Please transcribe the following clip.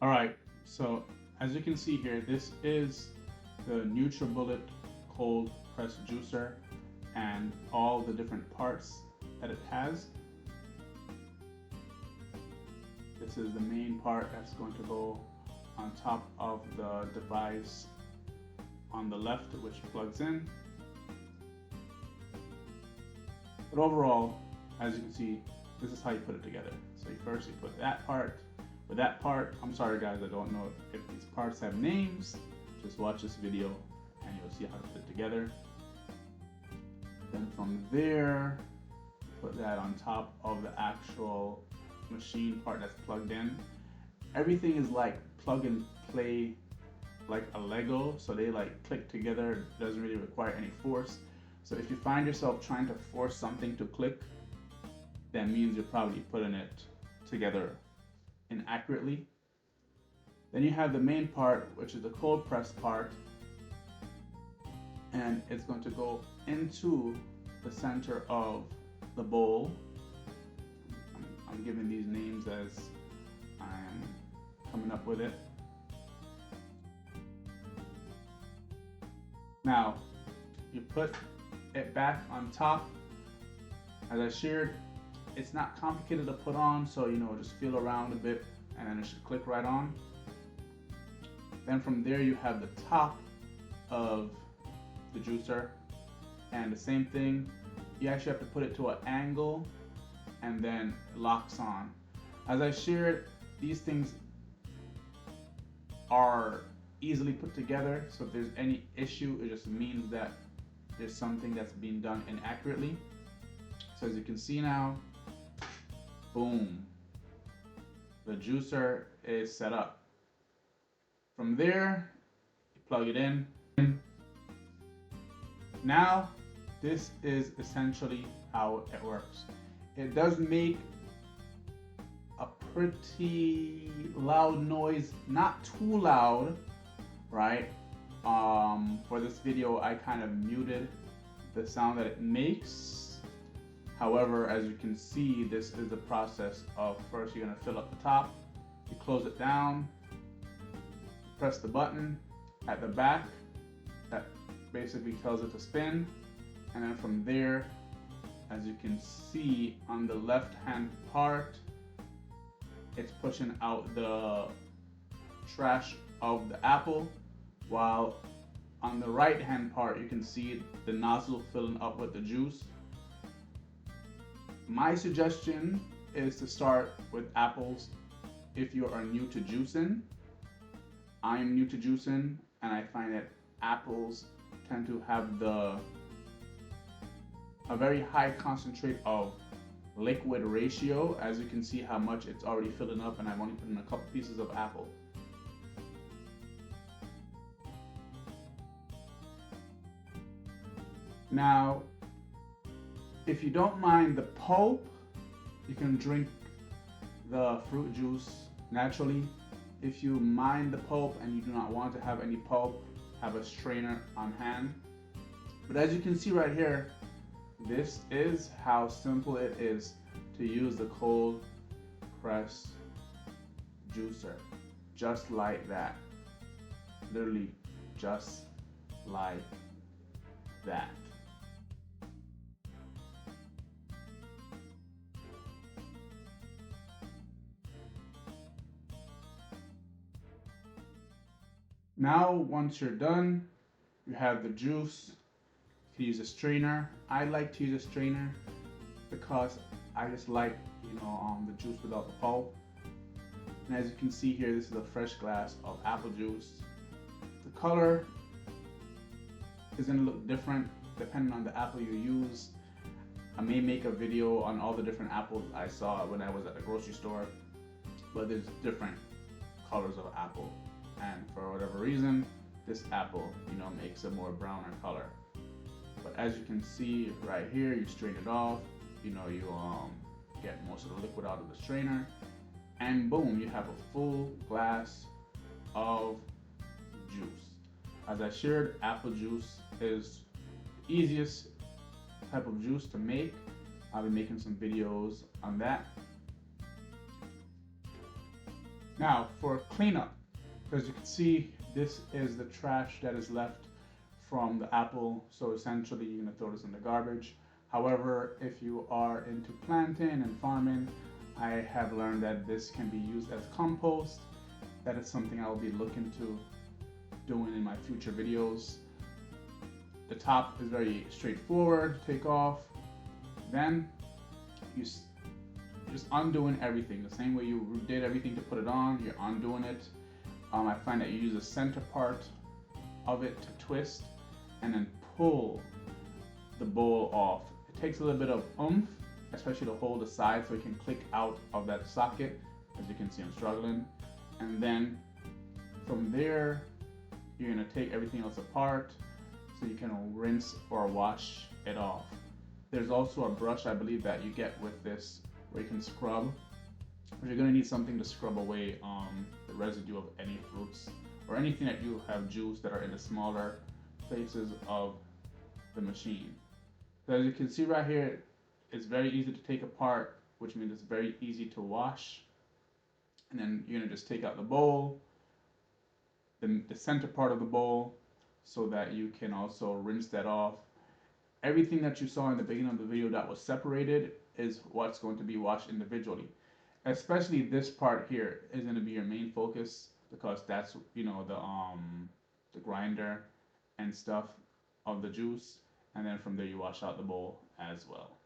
All right, so as you can see here, this is the Nutribullet cold press juicer and all the different parts that it has. This is the main part that's going to go on top of the device on the left, which plugs in. But overall, as you can see, this is how you put it together. So first you put that part with that part. I'm sorry guys, I don't know if these parts have names. Just watch this video and you'll see how to put it together. Then from there, put that on top of the actual machine part that's plugged in. Everything is like plug and play, like a Lego, so they like click together. It doesn't really require any force. So if you find yourself trying to force something to click, that means you're probably putting it together inaccurately. Then you have the main part, which is the cold press part, and it's going to go into the center of the bowl. I'm giving these names as I'm coming up with it. Now, you put it back on top. As I shared, it's not complicated to put on, so just feel around a bit and then it should click right on. Then from there you have the top of the juicer, and the same thing, you actually have to put it to an angle and then it locks on. As I shared, these things are easily put together, so if there's any issue, it just means that there's something that's being done inaccurately. So as you can see now, boom, the juicer is set up. From there, you plug it in. Now, this is essentially how it works. It does make a pretty loud noise, not too loud, right? For this video, I kind of muted the sound that it makes. However, as you can see, this is the process of first you're gonna fill up the top, you close it down, press the button at the back that basically tells it to spin, and then from there, as you can see on the left hand part, it's pushing out the trash of the apple, while on the right hand part you can see the nozzle filling up with the juice. My suggestion is to start with apples if you are new to juicing. I am new to juicing and I find that apples tend to have a very high concentrate of liquid ratio. As you can see how much it's already filling up, and I've only put in a couple pieces of apple. Now, if you don't mind the pulp, you can drink the fruit juice naturally. If you mind the pulp and you do not want to have any pulp, have a strainer on hand. But as you can see right here, this is how simple it is to use the cold press juicer. Just like that. Literally just like that. Now, once you're done, you have the juice. You can use a strainer. I like to use a strainer because I just like, the juice without the pulp. And as you can see here, this is a fresh glass of apple juice. The color is going to look different depending on the apple you use. I may make a video on all the different apples I saw when I was at the grocery store, but there's different colors of apple. And for whatever reason, this apple, makes a more browner color. But as you can see right here, you strain it off, you get most of the liquid out of the strainer, and boom, you have a full glass of juice. As I shared, apple juice is the easiest type of juice to make. I'll be making some videos on that. Now for cleanup, as you can see, this is the trash that is left from the apple. So essentially you're gonna throw this in the garbage. However, if you are into planting and farming, I have learned that this can be used as compost. That is something I'll be looking to doing in my future videos. The top is very straightforward to take off. Then you're just undoing everything. The same way you did everything to put it on, you're undoing it. I find that you use the center part of it to twist and then pull the bowl off. It takes a little bit of oomph, especially to hold the side so it can click out of that socket. As you can see, I'm struggling. And then from there, you're gonna take everything else apart so you can rinse or wash it off. There's also a brush, I believe, that you get with this where you can scrub. But you're gonna need something to scrub away the residue of any fruits or anything that you have juice that are in the smaller places of the machine. So as you can see right here, it's very easy to take apart, which means it's very easy to wash. And then you're gonna just take out the bowl, the center part of the bowl, so that you can also rinse that off. Everything that you saw in the beginning of the video that was separated is what's going to be washed individually. Especially this part here is going to be your main focus because that's, you know, the grinder and stuff of the juice, and then from there you wash out the bowl as well.